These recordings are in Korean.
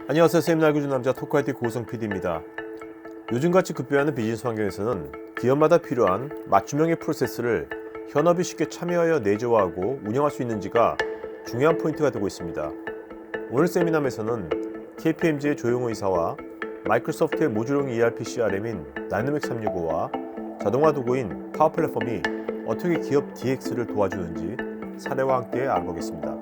안녕하세요. 세미나 교주 남자 토크아이티 고성 PD입니다. 요즘같이 급변하는 비즈니스 환경에서는 기업마다 필요한 맞춤형의 프로세스를 현업이 쉽게 참여하여 내재화하고 운영할 수 있는지가 중요한 포인트가 되고 있습니다. 오늘 세미나에서는 KPMG의 조용호 이사와 마이크로소프트의 모듈형 ERP CRM인 다이내믹 365와 자동화 도구인 파워 플랫폼이 어떻게 기업 DX를 도와주는지 사례와 함께 알아보겠습니다.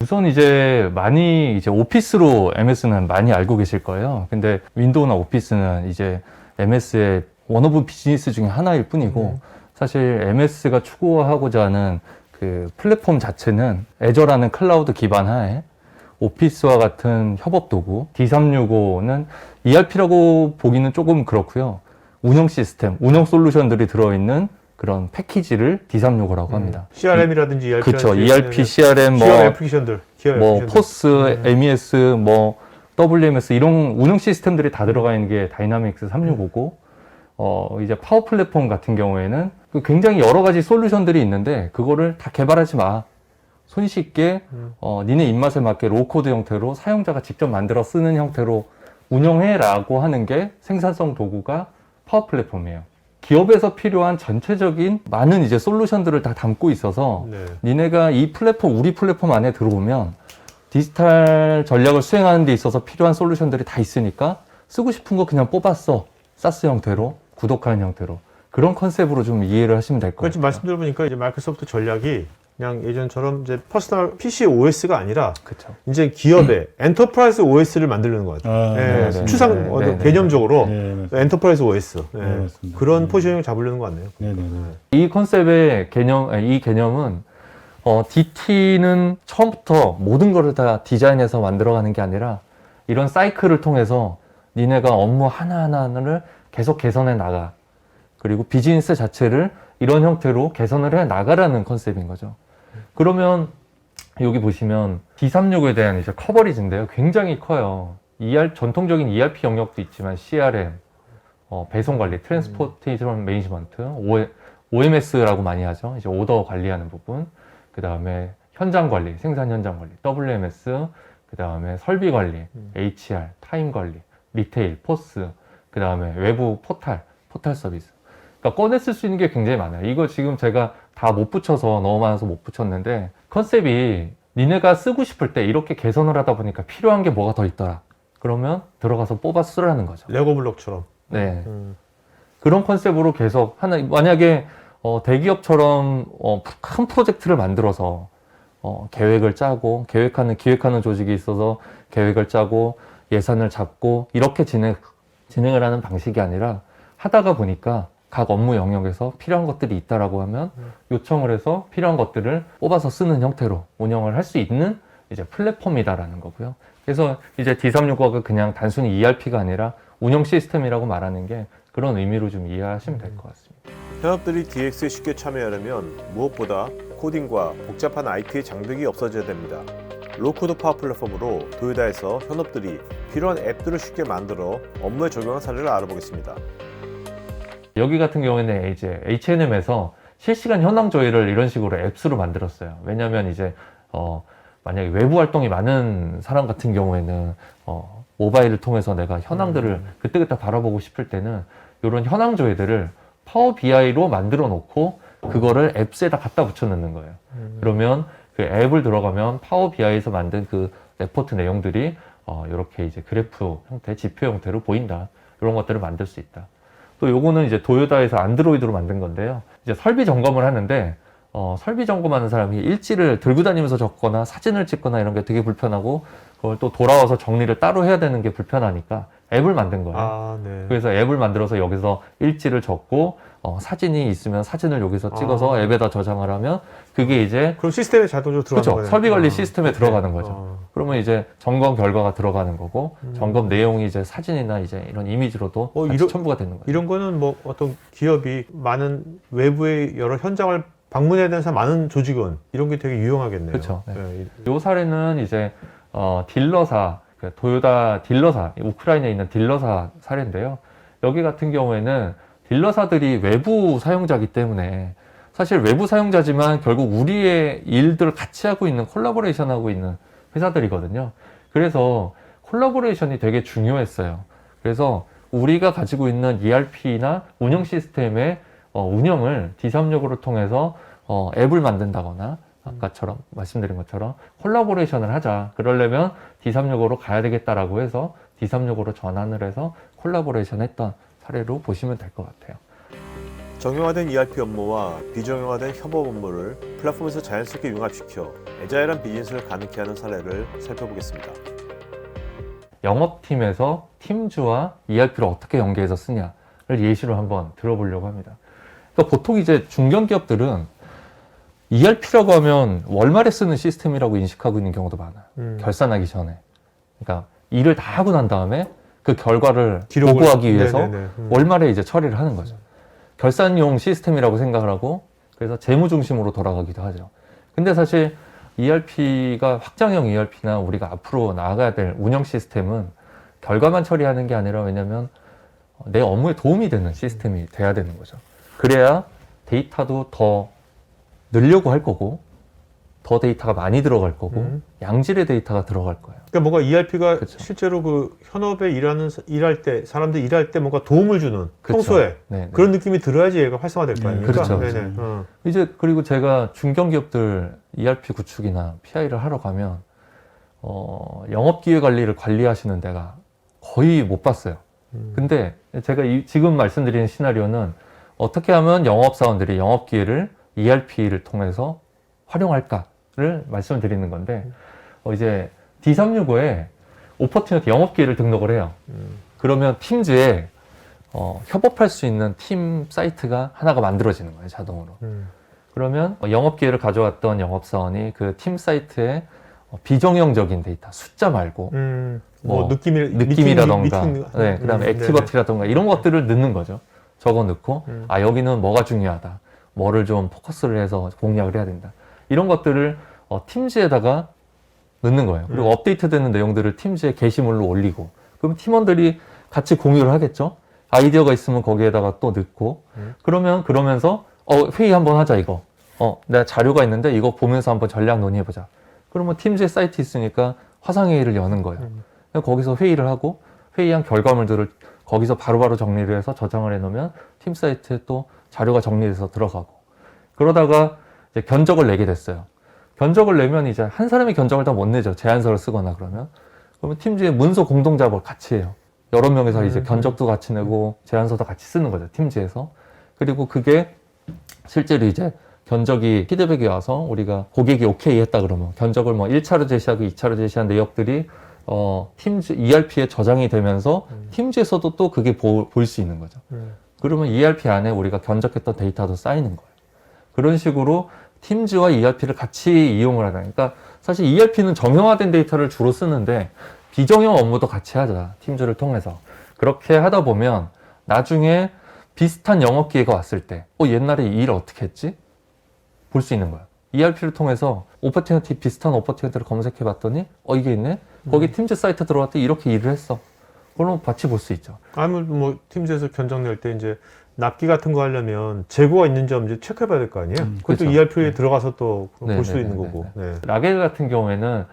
우선 이제 많이 오피스로 MS는 많이 알고 계실 거예요. 근데 윈도우나 오피스는 이제 MS의 원 오브 비즈니스 중에 하나일 뿐이고 사실 MS가 추구하고자 하는 그 플랫폼 자체는 애저라는 클라우드 기반 하에 오피스와 같은 협업 도구 D365는 ERP라고 보기는 조금 그렇고요. 운영 시스템, 운영 솔루션들이 들어있는 그런 패키지를 D365라고 합니다. CRM이라든지 ERP. 그렇죠. ERP, CRM, 기업 애플리케이션들. 포스, MES, WMS 이런 운영 시스템들이 다 들어가 있는 게 다이나믹스 365고, 이제 파워 플랫폼 같은 경우에는 굉장히 여러 가지 솔루션들이 있는데 그거를 다 개발하지 마. 손쉽게 니네 입맛에 맞게 로우코드 형태로 사용자가 직접 만들어 쓰는 형태로 운영해라고 하는 게 생산성 도구가 파워 플랫폼이에요. 기업에서 필요한 전체적인 많은 이제 솔루션들을 다 담고 있어서 니네가 이 플랫폼, 우리 플랫폼 안에 들어오면 디지털 전략을 수행하는 데 있어서 필요한 솔루션들이 다 있으니까 쓰고 싶은 거 그냥 뽑았어. 사스 형태로, 구독하는 형태로. 그런 컨셉으로 좀 이해를 하시면 될 것 같아요. 지금 말씀 들어보니까 이제 마이크로소프트 전략이 그냥 예전처럼 이제 퍼스널 PC OS가 아니라 그쵸. 이제 기업의 엔터프라이즈 OS를 만들려는 것 같아요. 추상 개념적으로 엔터프라이즈 OS 그런 포지션을 잡으려는 것 같네요. 이 컨셉의 이 개념은 DT는 처음부터 모든 거를 다 디자인해서 만들어가는 게 아니라 이런 사이클을 통해서 니네가 업무 하나하나를 계속 개선해 나가. 그리고 비즈니스 자체를 이런 형태로 개선을 해 나가라는 컨셉인 거죠. 그러면 여기 보시면 D365에 대한 이제 커버리지인데요. 굉장히 커요. 전통적인 ERP 영역도 있지만 CRM, 배송 관리, 트랜스포테이션 매니지먼트, OMS라고 많이 하죠. 이제 오더 관리하는 부분. 그 다음에 현장 관리, 생산 현장 관리, WMS, 그 다음에 설비 관리, HR, 타임 관리, 리테일, 포스, 그 다음에 외부 포탈 서비스. 그러니까 꺼냈을 수 있는 게 굉장히 많아요. 이거 지금 제가 다 못 붙여서 너무 많아서 못 붙였는데 컨셉이 니네가 쓰고 싶을 때 이렇게 개선을 하다 보니까 필요한 게 뭐가 더 있더라. 그러면 들어가서 뽑아 쓰라는 거죠. 레고 블록처럼. 네. 그런 컨셉으로 계속 만약에 대기업처럼 큰 프로젝트를 만들어서 계획을 짜고 기획하는 조직이 있어서 계획을 짜고 예산을 잡고 이렇게 진행을 하는 방식이 아니라 하다가 보니까 각 업무 영역에서 필요한 것들이 있다라고 하면 요청을 해서 필요한 것들을 뽑아서 쓰는 형태로 운영을 할 수 있는 이제 플랫폼이다라는 거고요. 그래서 이제 D365가 그냥 단순히 ERP가 아니라 운영 시스템이라고 말하는 게 그런 의미로 좀 이해하시면 될 것 같습니다. 현업들이 DX에 쉽게 참여하려면 무엇보다 코딩과 복잡한 IT의 장벽이 없어져야 됩니다. 로우코드 파워 플랫폼으로 도요다에서 현업들이 필요한 앱들을 쉽게 만들어 업무에 적용한 사례를 알아보겠습니다. 여기 같은 경우에는 이제 H&M에서 실시간 현황 조회를 이런 식으로 앱스로 만들었어요. 왜냐면 이제 만약에 외부 활동이 많은 사람 같은 경우에는 모바일을 통해서 내가 현황들을 그때그때 바라보고 싶을 때는 이런 현황 조회들을 파워 BI로 만들어 놓고 그거를 앱스에다 갖다 붙여 넣는 거예요. 그러면 그 앱을 들어가면 파워 BI에서 만든 그 레포트 내용들이 이렇게 이제 그래프 형태, 지표 형태로 보인다. 이런 것들을 만들 수 있다. 또 요거는 이제 도요다에서 안드로이드로 만든 건데요. 이제 설비 점검을 하는데 설비 점검하는 사람이 일지를 들고 다니면서 적거나 사진을 찍거나 이런 게 되게 불편하고 그걸 또 돌아와서 정리를 따로 해야 되는 게 불편하니까 앱을 만든 거예요. 그래서 앱을 만들어서 여기서 일지를 적고 사진이 있으면 사진을 여기서 찍어서 앱에다 저장을 하면 그게 이제 그럼 시스템에 자동으로 들어가는 거예요. 설비 관리 시스템에 들어가는 거죠. 그러면 이제 점검 결과가 들어가는 거고 점검 내용이 이제 사진이나 이제 이런 이미지로도 같이 첨부가 되는 거예요. 이런 거는 뭐 어떤 기업이 많은 외부의 여러 현장을 방문해야 되는 사람 많은 조직원 이런 게 되게 유용하겠네요. 그렇죠. 네. 이 사례는 이제 딜러사, 도요다 딜러사, 우크라이나에 있는 딜러사 사례인데요. 여기 같은 경우에는 딜러사들이 외부 사용자이기 때문에 사실 외부 사용자지만 결국 우리의 일들을 같이 하고 있는 콜라보레이션 하고 있는 회사들이거든요. 그래서 콜라보레이션이 되게 중요했어요. 그래서 우리가 가지고 있는 ERP나 운영 시스템의 운영을 D365를 통해서 앱을 만든다거나 아까처럼 말씀드린 것처럼 콜라보레이션을 하자. 그러려면 D365로 가야 되겠다라고 해서 D365로 전환을 해서 콜라보레이션 했던 사례로 보시면 될 것 같아요. 정형화된 ERP 업무와 비정형화된 협업 업무를 플랫폼에서 자연스럽게 융합시켜 애자일한 비즈니스를 가능케 하는 사례를 살펴보겠습니다. 영업팀에서 팀즈와 ERP를 어떻게 연계해서 쓰냐를 예시로 한번 들어보려고 합니다. 그러니까 보통 이제 중견기업들은 ERP라고 하면 월말에 쓰는 시스템이라고 인식하고 있는 경우도 많아요. 결산하기 전에. 그러니까 일을 다 하고 난 다음에 그 결과를 보고하기 위해서 월말에 이제 처리를 하는 거죠. 결산용 시스템이라고 생각을 하고 그래서 재무 중심으로 돌아가기도 하죠. 근데 사실 ERP가 확장형 ERP나 우리가 앞으로 나아가야 될 운영 시스템은 결과만 처리하는 게 아니라 왜냐면 내 업무에 도움이 되는 시스템이 돼야 되는 거죠. 그래야 데이터도 더 늘려고 할 거고 더 데이터가 많이 들어갈 거고 양질의 데이터가 들어갈 거예요. 그러니까 뭔가 ERP가 그쵸. 실제로 그 현업에 일할 때 사람들 일할 때 뭔가 도움을 주는 그쵸. 평소에 네네. 그런 느낌이 들어야지 얘가 활성화될 거 아닙니까? 그렇죠. 네네. 이제 그리고 제가 중견기업들 ERP 구축이나 PI를 하러 가면 영업기획관리를 관리하시는 데가 거의 못 봤어요. 근데 제가 지금 말씀드리는 시나리오는 어떻게 하면 영업사원들이 영업기회를 ERP를 통해서 활용할까를 말씀을 드리는 건데 이제 D365에 오퍼튜니티 영업기회를 등록을 해요. 그러면 팀즈에 협업할 수 있는 팀 사이트가 하나가 만들어지는 거예요, 자동으로. 그러면 영업기회를 가져왔던 영업사원이 그 팀 사이트에 비정형적인 데이터, 숫자 말고 뭐 느낌이라던가, 미팅, 네, 그다음에 액티버티라던가 이런 것들을 넣는 거죠. 적어 넣고 아 여기는 뭐가 중요하다, 뭐를 좀 포커스를 해서 공략을 해야 된다. 이런 것들을 팀즈에다가 넣는 거예요. 그리고 업데이트되는 내용들을 팀즈에 게시물로 올리고 그럼 팀원들이 같이 공유를 하겠죠. 아이디어가 있으면 거기에다가 또 넣고 그러면서 회의 한번 하자 이거. 내가 자료가 있는데 이거 보면서 한번 전략 논의해보자. 그러면 팀즈의 사이트 있으니까 화상회의를 여는 거예요. 거기서 회의를 하고 회의한 결과물들을 거기서 바로바로 정리를 해서 저장을 해놓으면 팀 사이트에 또 자료가 정리돼서 들어가고 그러다가 이제 견적을 내게 됐어요. 견적을 내면 이제 한 사람이 견적을 다 못 내죠. 제안서를 쓰거나 그러면 팀즈의 문서 공동 작업을 같이 해요. 여러 명이서 이제 견적도 같이 내고 제안서도 같이 쓰는 거죠. 팀즈에서. 그리고 그게 실제로 이제 견적이 피드백이 와서 우리가 고객이 오케이 했다 그러면 견적을 뭐 1차로 제시하고 2차로 제시한 내역들이 팀즈 ERP에 저장이 되면서 팀즈에서도 또 그게 볼 수 있는 거죠. 그러면 ERP 안에 우리가 견적했던 데이터도 쌓이는 거예요. 그런 식으로 팀즈와 ERP를 같이 이용을 하다. 그러니까 사실 ERP는 정형화된 데이터를 주로 쓰는데 비정형 업무도 같이 하자. 팀즈를 통해서. 그렇게 하다 보면 나중에 비슷한 영업 기회가 왔을 때 옛날에 이 일 어떻게 했지? 볼 수 있는 거야. ERP를 통해서 비슷한 오퍼튜니티를 검색해 봤더니 이게 있네? 거기 팀즈 사이트 들어갔더니 이렇게 일을 했어. 그럼 같이 볼 수 있죠. 아무래도 뭐 팀즈에서 견적 낼 때 이제 납기 같은 거 하려면 재고가 있는 점 이제 체크해 봐야 될 거 아니에요? 그것도 그렇죠. ERP에 들어가서 또 볼 수 있는 거고. 네. 라겔 같은 경우에는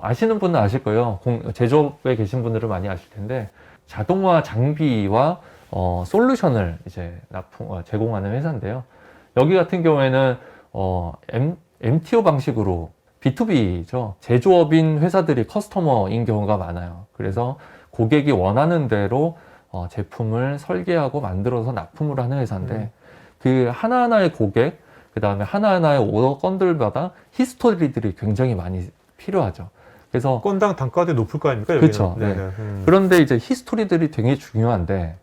아시는 분은 아실 거예요. 제조업에 계신 분들은 많이 아실 텐데 자동화 장비와 솔루션을 이제 제공하는 회사인데요. 여기 같은 경우에는 MTO 방식으로 B2B죠. 제조업인 회사들이 커스터머인 경우가 많아요. 그래서 고객이 원하는 대로 제품을 설계하고 만들어서 납품을 하는 회사인데 그 하나하나의 고객, 그 다음에 하나하나의 오더 건들마다 히스토리들이 굉장히 많이 필요하죠. 그래서 건당 단가도 높을 거 아닙니까? 그렇죠. 여기는. 네. 그런데 이제 히스토리들이 되게 중요한데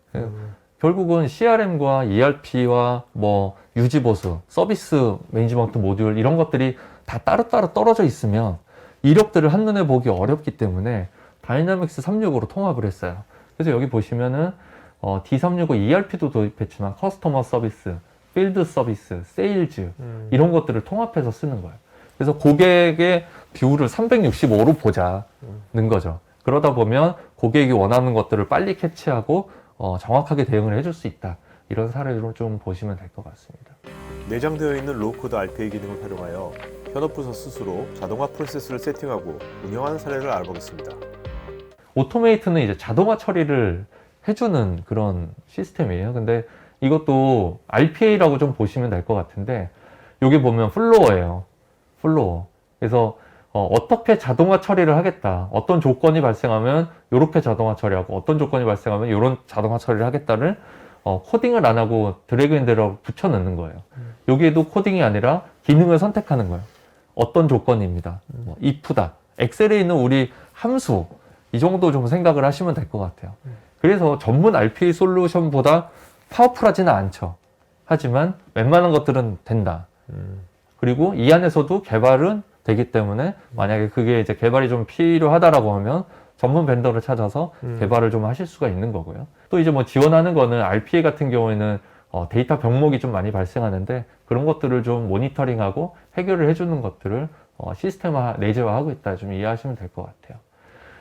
결국은 CRM과 ERP와 뭐 유지보수, 서비스 매니지먼트 모듈 이런 것들이 다 따로따로 떨어져 있으면 이력들을 한눈에 보기 어렵기 때문에 다이나믹스 365로 통합을 했어요. 그래서 여기 보시면은 D365 ERP도 도입했지만 커스터머 서비스, 필드 서비스, 세일즈 이런 것들을 통합해서 쓰는 거예요. 그래서 고객의 뷰를 365로 보자는 거죠. 그러다 보면 고객이 원하는 것들을 빨리 캐치하고 정확하게 대응을 해줄 수 있다. 이런 사례로 좀 보시면 될 것 같습니다. 내장되어 있는 로우코드 RPA 기능을 활용하여 현업부서 스스로 자동화 프로세스를 세팅하고 운영하는 사례를 알아보겠습니다. 오토메이트는 이제 자동화 처리를 해주는 그런 시스템이에요. 근데 이것도 RPA라고 좀 보시면 될 것 같은데, 여기 보면 플로어예요. 플로어. 그래서 어떻게 자동화 처리를 하겠다. 어떤 조건이 발생하면 이렇게 자동화 처리하고, 어떤 조건이 발생하면 이런 자동화 처리를 하겠다를 코딩을 안 하고 드래그 앤 드롭 붙여 넣는 거예요. 여기에도 코딩이 아니라 기능을 선택하는 거예요. 어떤 조건입니다. 뭐 if다. 엑셀에 있는 우리 함수, 이 정도 좀 생각을 하시면 될 것 같아요. 그래서 전문 RPA 솔루션보다 파워풀하지는 않죠. 하지만 웬만한 것들은 된다. 그리고 이 안에서도 개발은 되기 때문에 만약에 그게 이제 개발이 좀 필요하다라고 하면 전문 벤더를 찾아서 개발을 좀 하실 수가 있는 거고요. 또 이제 뭐 지원하는 거는 RPA 같은 경우에는 데이터 병목이 좀 많이 발생하는데, 그런 것들을 좀 모니터링하고 해결을 해주는 것들을 시스템화, 내재화하고 있다, 좀 이해하시면 될 것 같아요.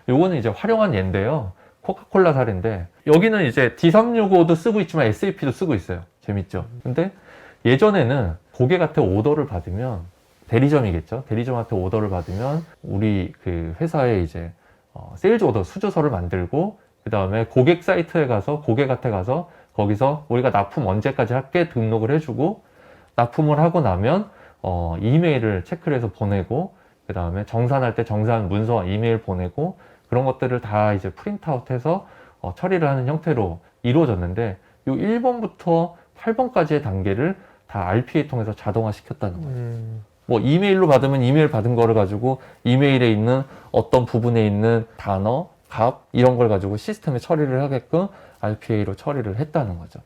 요거는 이제 활용한 예인데요. 코카콜라 사례인데, 여기는 이제 D365도 쓰고 있지만 SAP도 쓰고 있어요. 재밌죠? 근데 예전에는 고객한테 오더를 받으면, 대리점이겠죠? 대리점한테 오더를 받으면 우리 그 회사에 이제 세일즈 오더 수주서를 만들고, 그 다음에 고객 사이트에 가서, 고객한테 가서 거기서 우리가 납품 언제까지 할게 등록을 해주고, 납품을 하고 나면 이메일을 체크를 해서 보내고, 그 다음에 정산할 때 정산 문서 이메일 보내고, 그런 것들을 다 이제 프린트아웃해서 처리를 하는 형태로 이루어졌는데, 요 1번부터 8번까지의 단계를 다 RPA 통해서 자동화 시켰다는 거죠. 뭐 이메일로 받으면 이메일 받은 거를 가지고 이메일에 있는 어떤 부분에 있는 단어, 값 이런 걸 가지고 시스템에 처리를 하게끔 RPA로 처리를 했다는 거죠.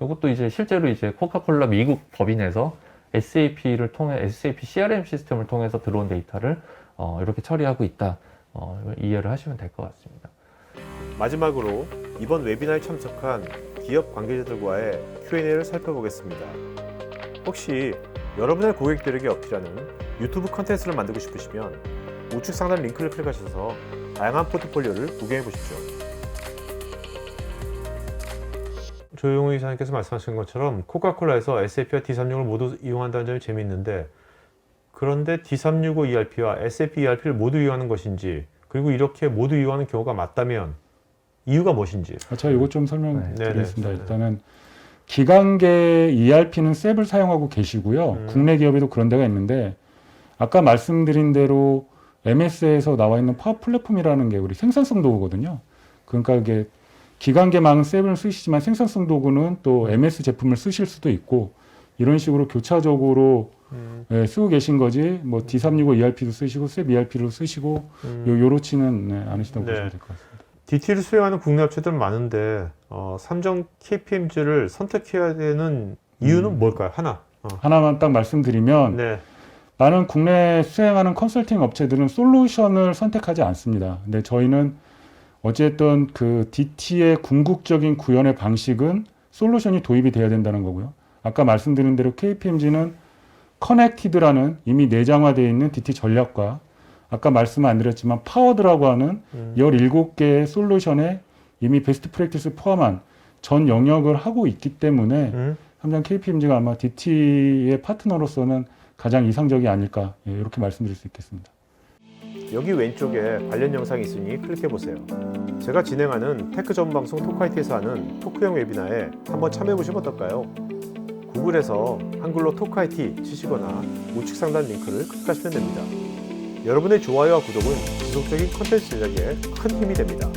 이것도 이제 실제로 이제 코카콜라 미국 법인에서 SAP를 통해 SAP CRM 시스템을 통해서 들어온 데이터를 이렇게 처리하고 있다. 이해를 하시면 될 것 같습니다. 마지막으로 이번 웨비나에 참석한 기업 관계자들과의 Q&A를 살펴보겠습니다. 혹시 여러분의 고객들에게 어필하는 유튜브 컨텐츠를 만들고 싶으시면 우측 상단 링크를 클릭하셔서 다양한 포트폴리오를 구경해 보십시오. 조용희 이사님께서 말씀하신 것처럼 코카콜라에서 SAP와 D365를 모두 이용한다는 점이 재미있는데, 그런데 D365 ERP와 SAP ERP를 모두 이용하는 것인지, 그리고 이렇게 모두 이용하는 경우가 맞다면 이유가 무엇인지. 제가 이것 좀 설명드리겠습니다. 네네. 일단은 기관계 ERP는 셉을 사용하고 계시고요. 국내 기업에도 그런 데가 있는데, 아까 말씀드린 대로 MS에서 나와 있는 파워 플랫폼이라는 게 우리 생산성 도구거든요. 그러니까 이게 기관계망은 셉을 쓰시지만 생산성 도구는 또 MS 제품을 쓰실 수도 있고, 이런 식으로 교차적으로 쓰고 계신 거지, 뭐 D365 ERP도 쓰시고 셉 ERP도 쓰시고 요렇지는 않으시다고 보시면 될 것 같습니다. DT를 수행하는 국내 업체들은 많은데 삼성 KPMG를 선택해야 되는 이유는 뭘까요? 하나만 딱 말씀드리면, 네. 많은 국내 수행하는 컨설팅 업체들은 솔루션을 선택하지 않습니다. 근데 저희는 어쨌든 그 DT의 궁극적인 구현의 방식은 솔루션이 도입이 돼야 된다는 거고요. 아까 말씀드린 대로 KPMG는 커넥티드라는 이미 내장화되어 있는 DT 전략과, 아까 말씀 안 드렸지만 파워드라고 하는 17개의 솔루션에 이미 베스트 프랙티스 포함한 전 영역을 하고 있기 때문에 삼성 KPMG가 아마 DT의 파트너로서는 가장 이상적이 아닐까, 이렇게 말씀드릴 수 있겠습니다. 여기 왼쪽에 관련 영상이 있으니 클릭해보세요. 제가 진행하는 테크 전문 방송 토크IT에서 하는 토크형 웨비나에 한번 참여해보시면 어떨까요? 구글에서 한글로 토크IT 치시거나 우측 상단 링크를 클릭하시면 됩니다. 여러분의 좋아요와 구독은 지속적인 컨텐츠 제작에 큰 힘이 됩니다.